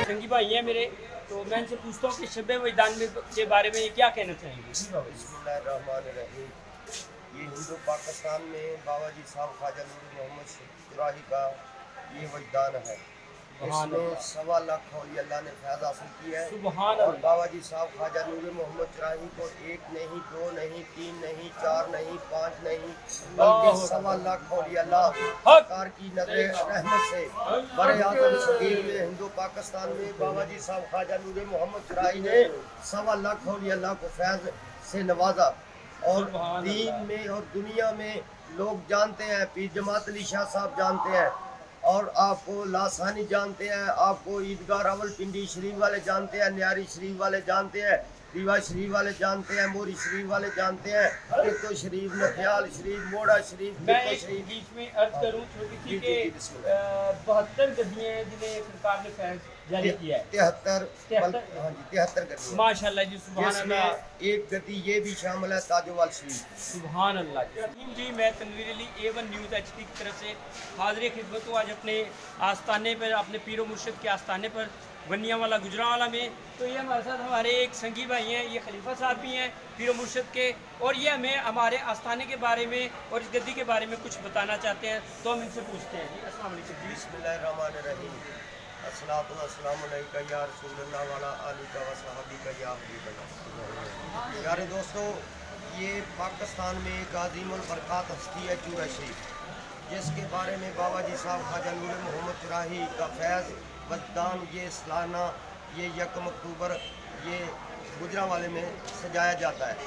संगी भाई हैं मेरे, तो मैं इनसे पूछता हूँ कि शब-ए वजदान के बारे में ये क्या कहना चाहेंगे। बिस्मिल्लाहिर्रहमानिर्रहीम। ये हिंदू पाकिस्तान में बाबा जी साहब ख्वाजा नूर मोहम्मद चुराही का ये वजदान है। इसमें 1.25 लाख औलिया अल्लाह ने फैज़ हासिल किया है। सुभान और अल्लाह। बाबा जी साहब ख्वाजा नूर मोहम्मद चुराही को 1 नहीं, 2 नहीं, 3 नहीं, 4 नहीं, 5 नहीं, बल्कि 1.25 लाख औलिया अल्लाह सरकार की नज़र रहमत से बड़े आज़म शकील में हिंदू पाकिस्तान में बाबा जी साहब ख्वाजा नूर मोहम्मद चुराही ने 1.25 लाख औलिया अल्लाह को फैज़ से नवाजा। और दीन में और दुनिया में लोग जानते हैं, पीर जमात अली शाह साहब जानते हैं, और आपको लासानी जानते हैं, आपको ईदगाह रावलपिंडी शरीफ वाले जानते हैं, न्यारी शरीफ वाले जानते हैं, रीवा शरीफ वाले जानते हैं, मोरी शरीफ वाले जानते हैं, टिक्को शरीफ, नथियाल शरीफ, मोड़ा शरीफ, मैं टिक्को एक शरीफ। बीच में अर्ज करूँ छोटी सी कि 72 गद्दियाँ हैं जिन्हें सरकार ने फैज जारी किया है। 73 हाँ जी 73 गद्दी माशाल्लाह जी, सुभान अल्लाह। जिसमें एक गद्दी ये भी शामिल है ताजोवाल शरीफ। सुभान अल्लाह जी। मैं Tanveer Ali A1 news HD की तरफ से हाज़िर खिदमत हूँ आज अपने आस्थाने पर, अपने पीरो मुर्शिद के आस्थाने पर वनियावाला गुजरांवाला में। तो ये हमारे साथ हमारे एक संगी भाई हैं, ये खलीफा साहब भी हैं पीरो मुर्शिद के, और ये हमें हमारे आस्थाने के बारे में और इस गद्दी के बारे में कुछ बताना चाहते हैं। तो हम इनसे पूछते हैं। जी अस्सलाम वालेकुम जी। बिस्मिल्लाहिर्रहमानिर्रहीम। अस्सलातु वस्सलामु अलैका या रसूलल्लाह व अला आलिका व सहाबिका या हबीबल्लाह। प्यारे दोस्तों, ये पाकिस्तान में एक अज़ीमुल बरक़ात हस्ती है चूरा शरीफ, जिसके बारे में बाबा जी साहब ख्वाजा नूर मोहम्मद चुराही का फैज़ वजदान ये सालाना ये 1 अक्टूबर ये गुजरांवाले में सजाया जाता है।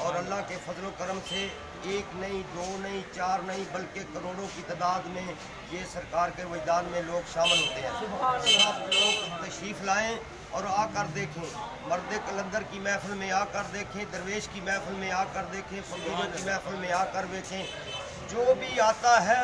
और अल्लाह के फजल व करम से 1 नहीं, 2 नहीं, 4 नहीं, बल्कि करोड़ों की तादाद में ये सरकार के वजदान में लोग शामिल होते हैं। आप लोग तशरीफ़ लाएँ और आकर देखें, मर्द कलंदर की महफिल में आकर देखें, दरवेश की महफिल में आकर देखें, फकीरों की महफिल में आकर देखें। जो भी आता है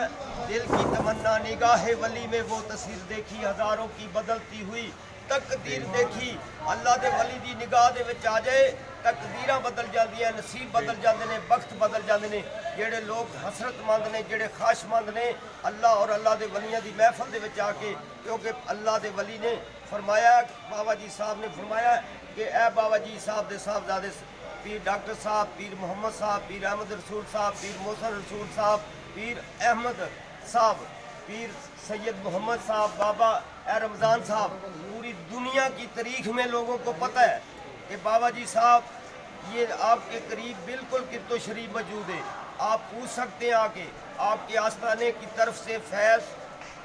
दिल की तमन्ना निगाह वली में वो तस्वीर देखी, हज़ारों की बदलती हुई तकदीर देखी। अल्लाह दे वली दी निगाह दे विच आ जाए तकदीरां बदल जांदियां, नसीब बदल जाते हैं, वक्त बदल जाते हैं। जेड़े लोग हसरतमंद ने, जेड़े ख्वाहिशमंद ने, अल्लाह और अल्लाह दे वलियां दी महफिल दे विच आके, क्योंकि अल्लाह दे वली ने फरमाया, बाबा जी साहब ने फरमाया कि ए बाबा जी साहब दे साहबजादे पीर डॉक्टर साहब, पीर मोहम्मद साहब, पीर अहमद रसूल साहब, पीर मोहसिन रसूल साहब, पीर अहमद साहब, पीर सैयद मोहम्मद साहब, बाबा ए रमज़ान साहब, पूरी दुनिया की तारीख में लोगों को पता है कि बाबा जी साहब ये आपके करीब बिल्कुल कितो शरीफ मौजूद है। आप पूछ सकते हैं आके, आपके आस्थाने की तरफ से फैज़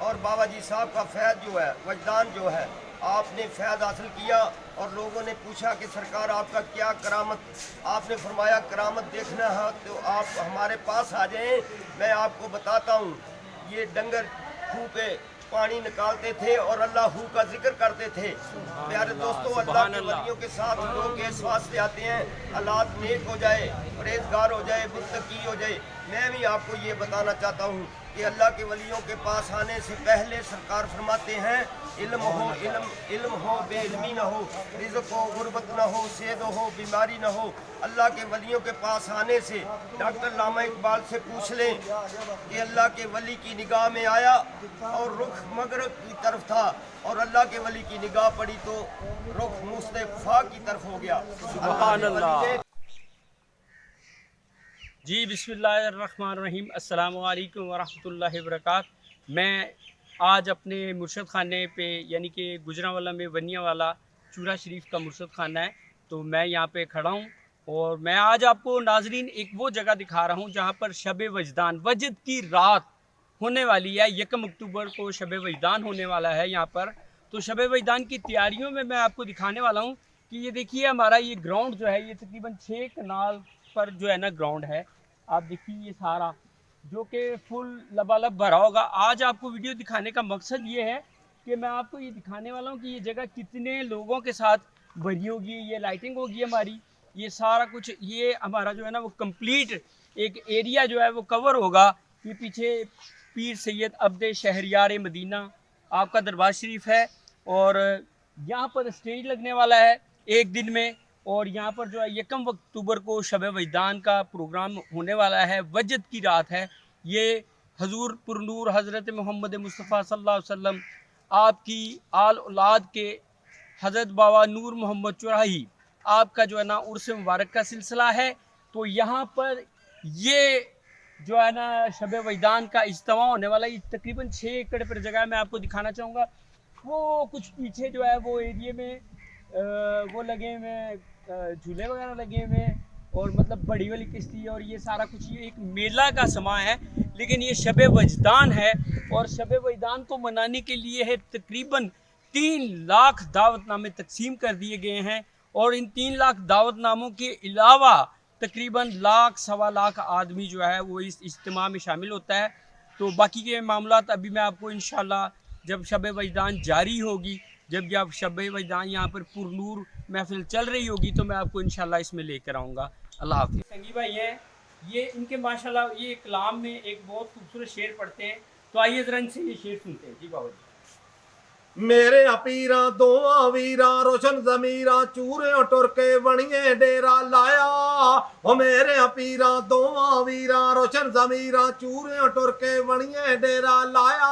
और बाबा जी साहब का फैज़ जो है, वजदान जो है, आपने फैज़ हासिल किया। और लोगों ने पूछा कि सरकार आपका क्या करामत, आपने फरमाया करामत देखना है तो आप हमारे पास आ जाएं, मैं आपको बताता हूँ। ये डंगर खूह पे पानी निकालते थे और अल्लाह हू का जिक्र करते थे। प्यारे दोस्तों, अल्लाह के वलियों के साथ लोग इस वास्ते आते हैं हालात नेक हो जाए, परहेजगार हो जाए, मुत्तकी हो जाए। मैं भी आपको ये बताना चाहता हूँ कि अल्लाह के वलियों के पास आने से पहले सरकार फरमाते हैं इल्म हो, इल्म हो, बेइल्मी न हो, रिज़्क़ हो, गुर्बत न हो, सेहत हो, बीमारी न हो। अल्लाह के वलियों के पास आने से डॉक्टर लामा इकबाल से पूछ लें कि अल्लाह के वली की निगाह में आया और रुख मगरब की तरफ था, और अल्लाह के वली की निगाह पड़ी तो रुख मुस्तफ़ा की तरफ हो गया। सुभान अल्लाह जी। बिस्मिल्लाहिर्रहमानिर्रहीम। अस्सलामु अलैकुम वरहमतुल्लाहि वबरकातुहू। मैं आज अपने मुर्शद खाने पे, यानी कि गुजरांवाला में वनियावाला चूरा शरीफ का मुर्शद खाना है, तो मैं यहाँ पे खड़ा हूँ। और मैं आज आपको नाजरीन एक वो जगह दिखा रहा हूँ जहाँ पर शब वजदान, वजद की रात होने वाली है। 1 अक्टूबर को शब वजदान होने वाला है यहाँ पर। तो शब वजदान की तैयारियों में मैं आपको दिखाने वाला हूँ कि ये देखिए हमारा ये ग्राउंड जो है, ये तकरीबन 6 कनाल पर जो है ना ग्राउंड है। आप देखिए ये सारा जो कि फुल लबालब भरा होगा। आज आपको वीडियो दिखाने का मकसद ये है कि मैं आपको ये दिखाने वाला हूँ कि ये जगह कितने लोगों के साथ भरी होगी। ये लाइटिंग होगी हमारी, ये सारा कुछ, ये हमारा जो है ना वो कंप्लीट एक एरिया जो है वो कवर होगा। ये पीछे पीर सैयद अब्द शहरियार मदीना आपका दरबार शरीफ है, और यहाँ पर स्टेज लगने वाला है एक दिन में। اور यहाँ पर जो है 1 अक्टूबर को शब वजदान का प्रोग्राम होने वाला है, वजद की रात है। ये हजूर पुरनूर हज़रत मोहम्मद मुस्तफ़ा सल्लल्लाहु अलैहि वसल्लम आपकी आल औलाद के हज़रत बाबा नूर मोहम्मद चौराही आपका जो है ना उर्स मुबारक का सिलसिला है। तो यहाँ पर ये जो है ना शब वजदान का इज्तिमा होने वाला है। तकरीबन 6 एकड़ पर जगह मैं आपको दिखाना चाहूँगा। वो कुछ पीछे जो है वो एरिए में वो लगे हुए हैं, झूले वगैरह लगे हुए हैं, और मतलब बड़ी वाली किश्ती और ये सारा कुछ, ये एक मेला का समा है। लेकिन ये शब वजदान है, और शब वजदान को मनाने के लिए है तकरीबन 3 लाख दावतनामे तकसीम कर दिए गए हैं। और इन 3 लाख दावतनामों के अलावा तकरीबन लाख सवा लाख आदमी जो है वो इस इज्तिमा में शामिल होता है। तो बाकी के मामलात अभी मैं आपको इंशाल्लाह जब शब वजदान जारी होगी, जब जब शब वजदान यहाँ पर पुरनूर महफिल चल रही होगी, तो मैं आपको इंशाल्लाह इसमें लेकर आऊँगा। अल्लाह हाफ़िज़। संगी भाई हैं, ये इनके माशाल्लाह ये कलाम में एक बहुत खूबसूरत शेर पढ़ते हैं। तो आइए ज़रा इनसे ये शेर सुनते हैं। जी बाबा जी। मेरे अपीरा दोवां वीरा रोशन जमीरा चूरे टुर के बनिए डेरा लाया। ओ मेरे अपीरा दोवां वीरा रोशन जमीरा चूरे टुर के बनिए डेरा लाया।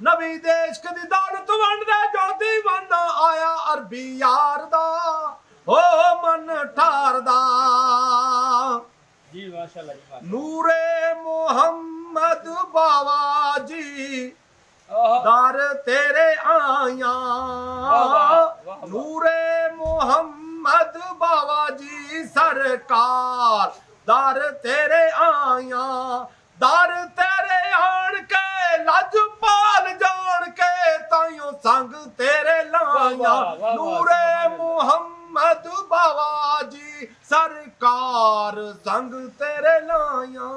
नबी देश कदी दौलत वंडे जोती बंदा आया अरबी यार दा ओ मन ठारदा। जी माशाल्लाह जी माशाल्लाह। नूरे मोहम्मद बाबा जी ओह, दर तेरे आया। वाह। नूरे मोहम्मद बाबा जी सरकार दर तेरे आया। दर तेरे आन के लजपाल जान के ताइयों संग तेरे लाया। वाह, नूरे सुभान अल्लाह। मोहम्मद बाबा जी सरकार संग तेरे लाया।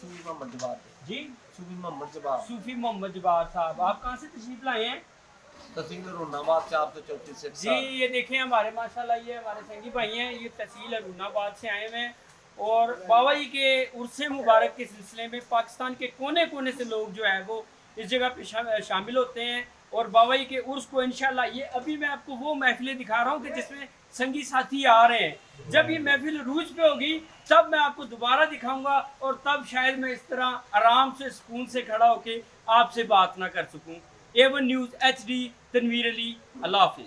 सूफी मोहम्मद जवाब जी सूफी मोहम्मद जवाब सूफी मोहम्मद जवाब साहब, आप कहाँ से तशरीफ लाए हैं? तहसील रोनाबाद 434 जी ये देखें हमारे माशाल्लाह ये हमारे संगी भाई हैं, ये तहसील अरुणाबाद से आए हुए हैं। और बाबा जी के उर्स मुबारक के सिलसिले में पाकिस्तान के कोने कोने से लोग जो है वो इस जगह पे शामिल होते हैं। और बाबा जी के उर्स को इंशाल्लाह, ये अभी मैं आपको वो महफिलें दिखा रहा हूँ कि जिसमें संगी साथी आ रहे हैं। जब ये महफिल रूज पे होगी तब मैं आपको दोबारा दिखाऊंगा, और तब शायद मैं इस तरह आराम से सुकून से खड़ा होके आपसे बात ना कर सकूं। A1 news HD Tanveer Ali. अल्लाह हाफिज़।